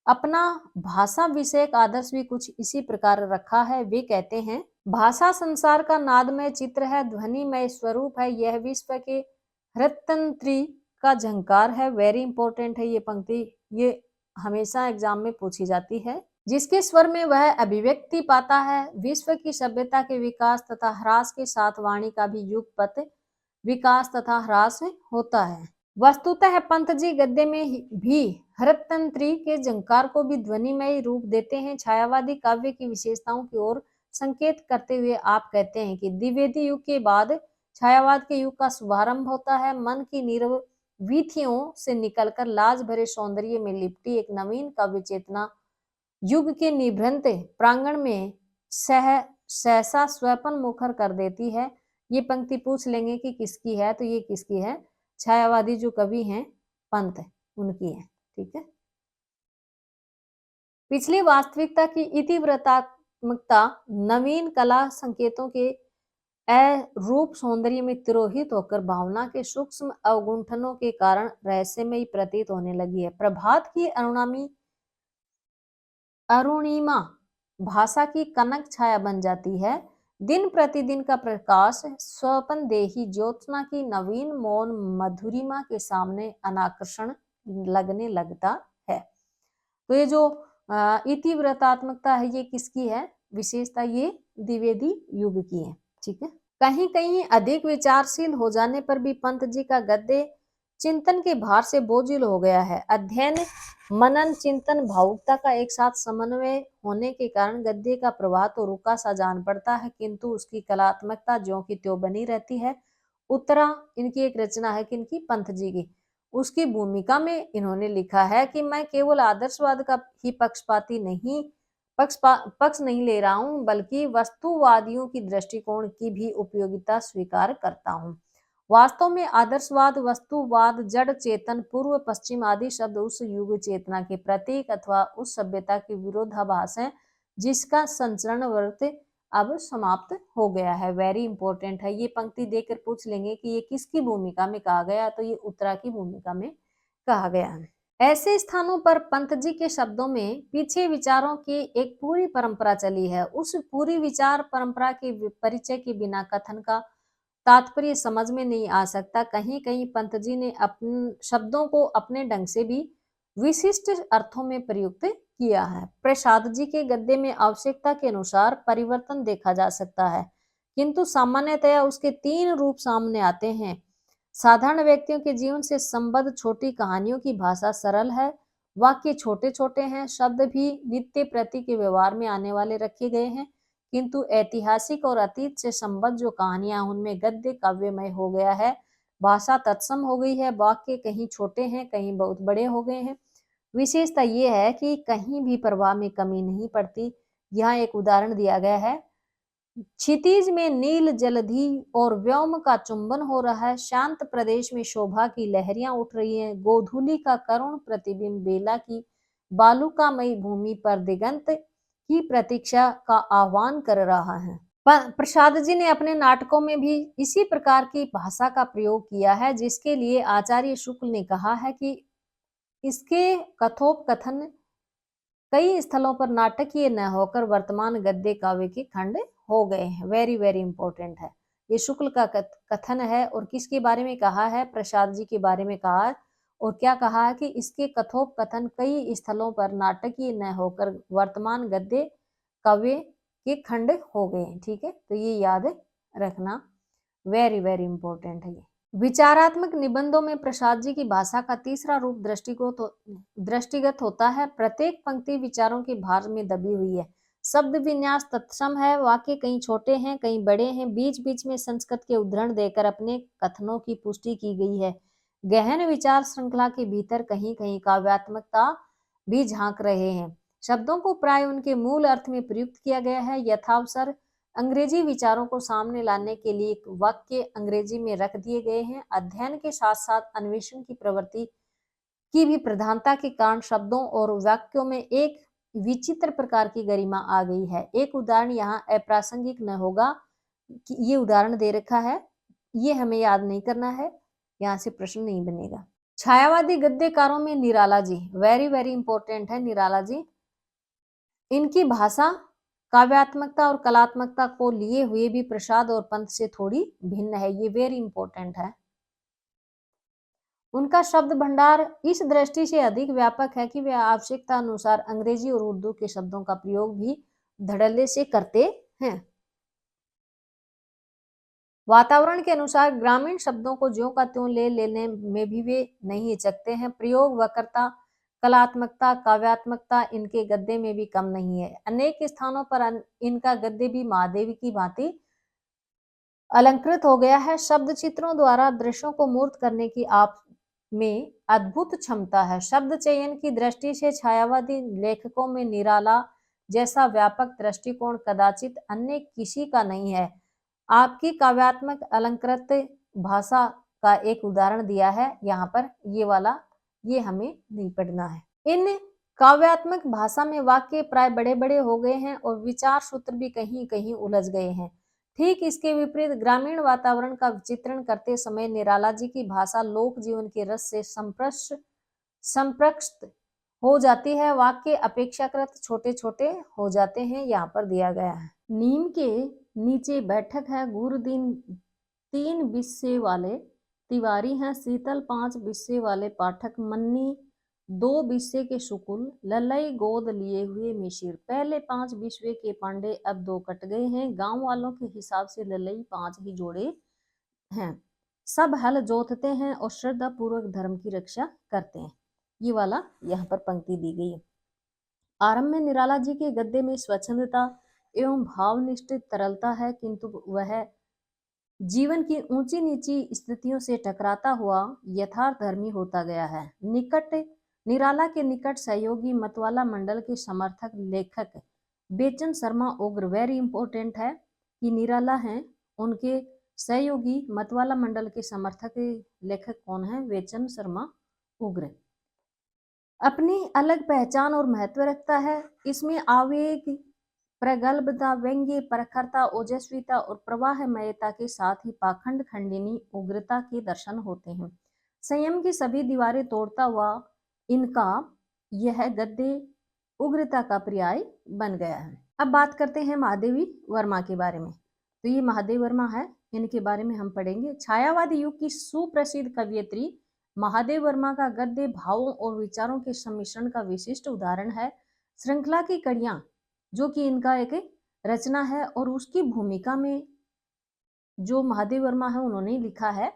[SPEAKER 1] अपना भाषा विषयक आदर्श भी कुछ इसी प्रकार रखा है। वे कहते हैं, भाषा संसार का नादमय चित्र है, ध्वनिमय स्वरूप है, यह विश्व के हृतंत्री का झंकार है, वेरी इंपॉर्टेंट है ये पंक्ति, ये हमेशा एग्जाम में पूछी जाती है। जिसके स्वर में वह अभिव्यक्ति पाता है, विश्व की सभ्यता के विकास तथा ह्रास के साथ वाणी का भी युगपत विकास तथा ह्रास होता है। वस्तुतः पंत जी गद्य में भी हृतंत्री के झंकार को भी ध्वनिमय रूप देते हैं। छायावादी काव्य की विशेषताओं की ओर संकेत करते हुए आप कहते हैं कि द्विवेदी युग के बाद छायावाद के युग का शुभारंभ होता है। मन की निर्वीथियों से निकलकर लाज भरे सौंदर्य में लिपटी एक नवीन काव्य चेतना युग के निभृत प्रांगण में सहसा स्वपन मुखर कर देती है। ये पंक्ति पूछ लेंगे कि किसकी है, तो ये किसकी है? छायावादी जो कवि हैं पंत, उनकी है। ठीक है। पिछली वास्तविकता की इतिवृत्तात्मकता नवीन कला संकेतों के रूप सौंदर्य में तिरोहित होकर भावना के सूक्ष्म अवगुंठनों के कारण रहस्यमयी प्रतीत होने लगी है। प्रभात की अरुणिमा भाषा की कनक छाया बन जाती है। दिन प्रतिदिन का प्रकाश स्वपन देही ज्योत्सना की नवीन मौन मधुरिमा के सामने अनाकर्षण लगने लगता है। तो ये जो इतिवृत्तात्मकता है, ये किसकी है विशेषता? ये द्विवेदी युग की है। ठीक है। कहीं कहीं अधिक विचारशील हो जाने पर भी पंत जी का गद्य चिंतन के भार से बोझिल हो गया है। अध्ययन, मनन, चिंतन, भावुकता का एक साथ समन्वय होने के कारण गद्य का प्रवाह तो रुका सा जान पड़ता है, किंतु उसकी कलात्मकता ज्यों की त्यों बनी रहती है। उत्तरा इनकी एक रचना है, किनकी? पंत जी की। उसकी भूमिका में इन्होंने लिखा है कि मैं केवल आदर्शवाद का ही पक्ष नहीं ले रहा हूं, बल्कि वस्तुवादियों की दृष्टिकोण की भी उपयोगिता स्वीकार करता हूं। वास्तव में आदर्शवाद, वस्तुवाद, जड़ चेतन, पूर्व पश्चिम आदि शब्द उस युग चेतना के प्रतीक अथवा उस सभ्यता के विरोधाभास है जिसका संचरण वर्त अब समाप्त हो गया है। वेरी इंपॉर्टेंट है। ये पंक्ति देकर पूछ लेंगे कि ये किसकी भूमिका में कहा गया, तो ये उत्तरा की भूमिका में कहा गया है। ऐसे स्थानों पर पंत जी के शब्दों में पीछे विचारों की एक पूरी परंपरा चली है। उस पूरी विचार परंपरा के परिचय के बिना कथन का तात्पर्य समझ में नहीं आ सकता। कहीं कहीं पंत जी ने अपने शब्दों को अपने ढंग से भी विशिष्ट अर्थों में प्रयुक्त किया है। प्रसाद जी के गद्य में आवश्यकता के अनुसार परिवर्तन देखा जा सकता है, किंतु सामान्यतया उसके तीन रूप सामने आते हैं। साधारण व्यक्तियों के जीवन से संबद्ध छोटी कहानियों की भाषा सरल है, वाक्य छोटे छोटे हैं, शब्द भी नित्य प्रति के व्यवहार में आने वाले रखे गए हैं, किंतु ऐतिहासिक और अतीत से संबद्ध जो कहानियां उनमें गद्य काव्यमय हो गया है। भाषा तत्सम हो गई है, वाक्य कहीं छोटे हैं, कहीं बहुत बड़े हो गए हैं। विशेषता ये है कि कहीं भी प्रवाह में कमी नहीं पड़ती। यहाँ एक उदाहरण दिया गया है। क्षितिज में नील जलधि और व्योम का चुंबन हो रहा है, शांत प्रदेश में शोभा की लहरियां उठ रही हैं, गोधूली का करुण प्रतिबिंब बेला की बालुकामयी भूमि पर दिगंत की प्रतीक्षा का आह्वान कर रहा है। प्रसाद जी ने अपने नाटकों में भी इसी प्रकार की भाषा का प्रयोग किया है, जिसके लिए आचार्य शुक्ल ने कहा है कि इसके कथोपकथन कई स्थलों पर नाटकीय न होकर वर्तमान गद्य काव्य के खंड हो गए हैं। वेरी वेरी इंपॉर्टेंट है। ये शुक्ल का कथन है और किसके बारे में कहा है? प्रसाद जी के बारे में कहा है। और क्या कहा है कि इसके कथोपकथन कई स्थलों पर नाटकीय न होकर वर्तमान गद्य काव्य के खंड हो गए हैं। ठीक है, तो ये याद रखना, वेरी वेरी इंपॉर्टेंट है ये। विचारात्मक निबंधों में प्रसाद जी की भाषा का तीसरा रूप दृष्टिगत होता है। प्रत्येक पंक्ति विचारों के भार में दबी हुई है। शब्द विन्यास तत्सम है, वाक्य कहीं छोटे हैं, कहीं बड़े हैं, बीच बीच में संस्कृत के उद्धरण देकर अपने कथनों की पुष्टि की गई है। गहन विचार श्रृंखला के भीतर कहीं कहीं काव्यात्मकता भी झांक रहे हैं। शब्दों को प्राय उनके मूल अर्थ में प्रयुक्त किया गया है। यथावसर अंग्रेजी विचारों को सामने लाने के लिए वाक्य अंग्रेजी में रख दिए गए हैं। अध्ययन के साथ साथ अन्वेषण की प्रवृत्ति की भी प्रधानता के कारण शब्दों और वाक्यों में एक विचित्र प्रकार की गरिमा आ गई है। एक उदाहरण यहाँ अप्रासंगिक न होगा कि ये उदाहरण दे रखा है, ये हमें याद नहीं करना है, यहाँ से प्रश्न नहीं बनेगा। छायावादी गद्यकारों में Nirala ji, very very important है निराला जी। इनकी भाषा काव्यात्मकता और कलात्मकता को लिए हुए भी प्रसाद और पंत से थोड़ी भिन्न है। ये वेरी इंपॉर्टेंट है। उनका शब्द भंडार इस दृष्टि से अधिक व्यापक है कि वे आवश्यकता अनुसार अंग्रेजी और उर्दू के शब्दों का प्रयोग भी धड़ल्ले से करते हैं। वातावरण के अनुसार ग्रामीण शब्दों को ज्यों का त्यों ले लेने में भी वे नहीं हिचकते हैं। प्रयोग, वक्रता, कलात्मकता, काव्यात्मकता इनके गद्य में भी कम नहीं है। अनेक स्थानों पर इनका गद्य भी महादेवी की भांति अलंकृत हो गया है। शब्द चित्रों द्वारा दृश्यों को मूर्त करने की आप में अद्भुत क्षमता है। शब्द चयन की दृष्टि से छायावादी लेखकों में निराला जैसा व्यापक दृष्टिकोण कदाचित अन्य किसी का नहीं है। आपकी काव्यात्मक अलंकृत भाषा का एक उदाहरण दिया है यहाँ पर, ये वाला, ये हमें नहीं पढ़ना है। इन काव्यात्मक भाषा में वाक्य प्राय बड़े बड़े हो गए हैं और विचार सूत्र भी कहीं कहीं उलझ गए हैं। ठीक इसके विपरीत ग्रामीण वातावरण का चित्रण करते समय निराला जी की भाषा लोक जीवन के रस से संप्रक्षिप्त हो जाती है। वाक्य अपेक्षाकृत छोटे छोटे हो जाते हैं। यहाँ पर दिया गया है, नीम के नीचे बैठक है, गुरुदीन 3 बिस्से वाले तिवारी हैं, शीतल 5 बिस्से वाले पाठक, मन्नी 2 बिस्से के शुकुल, ललई गोद लिए हुए मिशिर। पहले 5 बिस्वे के पांडे अब 2 कट गए हैं। गांव वालों के हिसाब से ललई 5 ही जोड़े हैं। सब हल जोतते हैं और श्रद्धा पूर्वक धर्म की रक्षा करते हैं। ये वाला यहाँ पर पंक्ति दी गई है। आरंभ में निराला जी के गद्य में स्वच्छंदता एवं भावनिष्ठ तरलता है, किंतु वह जीवन की ऊंची नीची स्थितियों से टकराता हुआ यथार्थ धर्मी होता गया है। निराला के निकट सहयोगी मतवाला मंडल के समर्थक लेखक बेचन शर्मा उग्र, वेरी इंपॉर्टेंट है कि निराला हैं, उनके सहयोगी मतवाला मंडल के समर्थक लेखक कौन है? वेचन शर्मा उग्र। अपनी अलग पहचान और महत्व रखता है। इसमें आवेग, प्रगल्भता, व्यंग्य, प्रखरता, ओजस्विता और प्रवाहमयता के साथ ही पाखंड खंडिनी उग्रता के दर्शन होते हैं। संयम की सभी दीवारें तोड़ता हुआ इनका यह गद्य उग्रता का पर्याय बन गया है। अब बात करते हैं महादेवी वर्मा के बारे में। तो ये महादेव वर्मा है, इनके बारे में हम पढ़ेंगे। छायावादी युग की सुप्रसिद्ध कवयित्री महादेव वर्मा का गद्य भावों और विचारों के सम्मिश्रण का विशिष्ट उदाहरण है। श्रृंखला की कड़ियां जो कि इनका एक रचना है, और उसकी भूमिका में जो महादेव वर्मा है उन्होंने लिखा है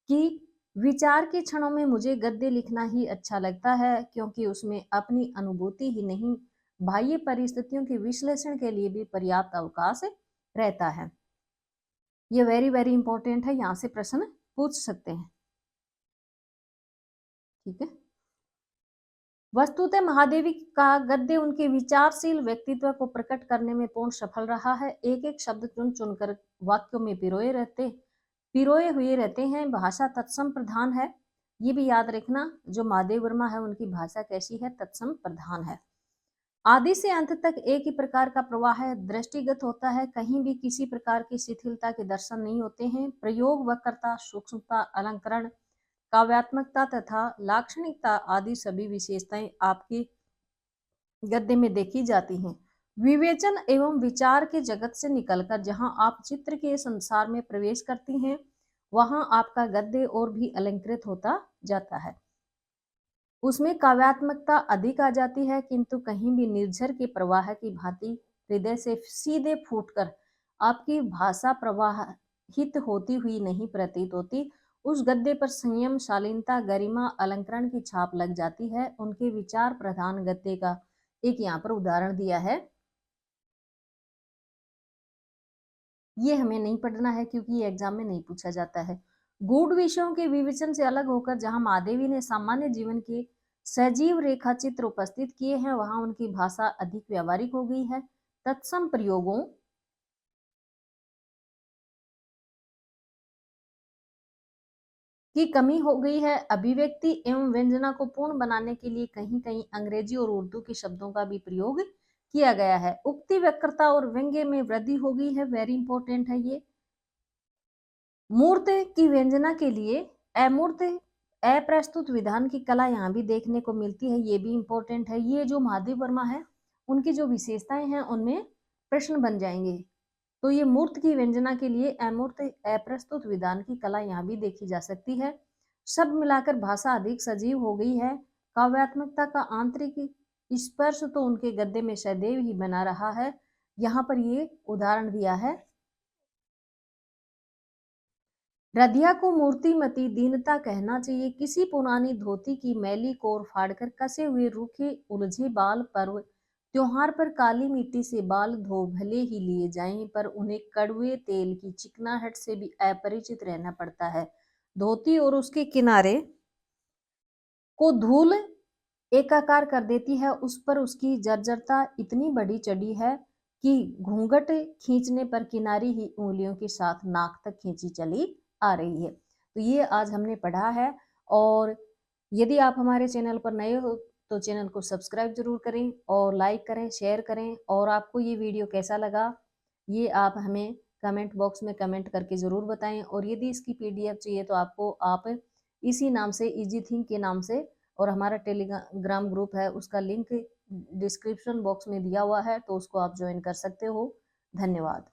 [SPEAKER 1] कि विचार के क्षणों में मुझे गद्य लिखना ही अच्छा लगता है, क्योंकि उसमें अपनी अनुभूति ही नहीं, बाह्य परिस्थितियों के विश्लेषण के लिए भी पर्याप्त अवकाश रहता है। ये वेरी वेरी इंपॉर्टेंट है, यहाँ से प्रश्न पूछ सकते हैं। ठीक है। वस्तुतः महादेवी का गद्य उनके विचारशील व्यक्तित्व को प्रकट करने में पूर्ण सफल रहा है। एक एक शब्द चुन चुनकर वाक्यों में पिरोए हुए रहते हैं। भाषा तत्सम प्रधान है, ये भी याद रखना। जो महादेव वर्मा है उनकी भाषा कैसी है? तत्सम प्रधान है। आदि से अंत तक एक ही प्रकार का प्रवाह है, दृष्टिगत होता है, कहीं भी किसी प्रकार की शिथिलता के दर्शन नहीं होते हैं। प्रयोग, वक्रता, सूक्ष्मता, अलंकरण, काव्यात्मकता तथा लाक्षणिकता आदि सभी विशेषताएं आपके गद्य में देखी जाती हैं। विवेचन एवं विचार के जगत से निकलकर जहां आप चित्र के संसार में प्रवेश करती हैं, वहां आपका गद्य और भी अलंकृत होता जाता है। उसमें काव्यात्मकता अधिक आ जाती है, किंतु कहीं भी निर्झर के प्रवाह की भांति हृदय से सीधे फूटकर आपकी भाषा प्रवाहित होती हुई नहीं प्रतीत होती। उस गद्य पर संयम, शालीनता, गरिमा, अलंकरण की छाप लग जाती है। उनके विचार प्रधान गद्य का एक यहाँ पर उदाहरण दिया है। ये हमें नहीं पढ़ना है क्योंकि ये एग्जाम में नहीं पूछा जाता है। गूढ़ विषयों के विवेचन से अलग होकर जहां महादेवी ने सामान्य जीवन के सजीव रेखा चित्र उपस्थित किए हैं, वहां उनकी भाषा अधिक व्यावहारिक हो गई है। तत्सम प्रयोगों की कमी हो गई है। अभिव्यक्ति एवं व्यंजना को पूर्ण बनाने के लिए कहीं कहीं अंग्रेजी और उर्दू के शब्दों का भी प्रयोग किया गया है। उक्ति, वक्रता और व्यंग्य में वृद्धि हो गई है, वेरी इंपॉर्टेंट है ये। मूर्त की व्यंजना के लिए अमूर्त, अप्रस्तुत विधान की कला यहाँ भी देखने को मिलती है, ये भी इंपॉर्टेंट है। ये जो महादेव वर्मा है उनकी जो विशेषताएं हैं उनमें प्रश्न बन जाएंगे। तो ये मूर्त की व्यंजना के लिए अमूर्त, अप्रस्तुत विधान की कला यहाँ भी देखी जा सकती है। शब्द मिलाकर भाषा अधिक सजीव हो गई है। काव्यात्मकता का आंतरिक स्पर्श तो उनके गद्य में सदैव ही बना रहा है। यहाँ पर ये उदाहरण दिया है। रधिया को मूर्तिमती दीनता कहना चाहिए। किसी पुरानी धोती की मैली कोर फाड़कर कसे हुए रूखे उलझे बाल पर्व त्योहार पर काली मिट्टी से बाल धो भले ही लिए जाएं, पर उन्हें कड़वे तेल की चिकनाहट से भी अपरिचित रहना पड़ता है। धोती और उसके किनारे को धूल एकाकार कर देती है। उस पर उसकी जर्जरता इतनी बड़ी चढ़ी है कि घूंघट खींचने पर किनारी ही उंगलियों के साथ नाक तक खींची चली आ रही है। तो ये आज हमने पढ़ा है। और यदि आप हमारे चैनल पर नए हो तो चैनल को सब्सक्राइब जरूर करें और लाइक करें, शेयर करें। और आपको ये वीडियो कैसा लगा ये आप हमें कमेंट बॉक्स में कमेंट करके ज़रूर बताएं। और यदि इसकी PDF चाहिए तो आपको आप इसी नाम से, इजी थिंक के नाम से, और हमारा टेलीग्राम ग्रुप है उसका लिंक डिस्क्रिप्शन बॉक्स में दिया हुआ है, तो उसको आप ज्वाइन कर सकते हो। धन्यवाद।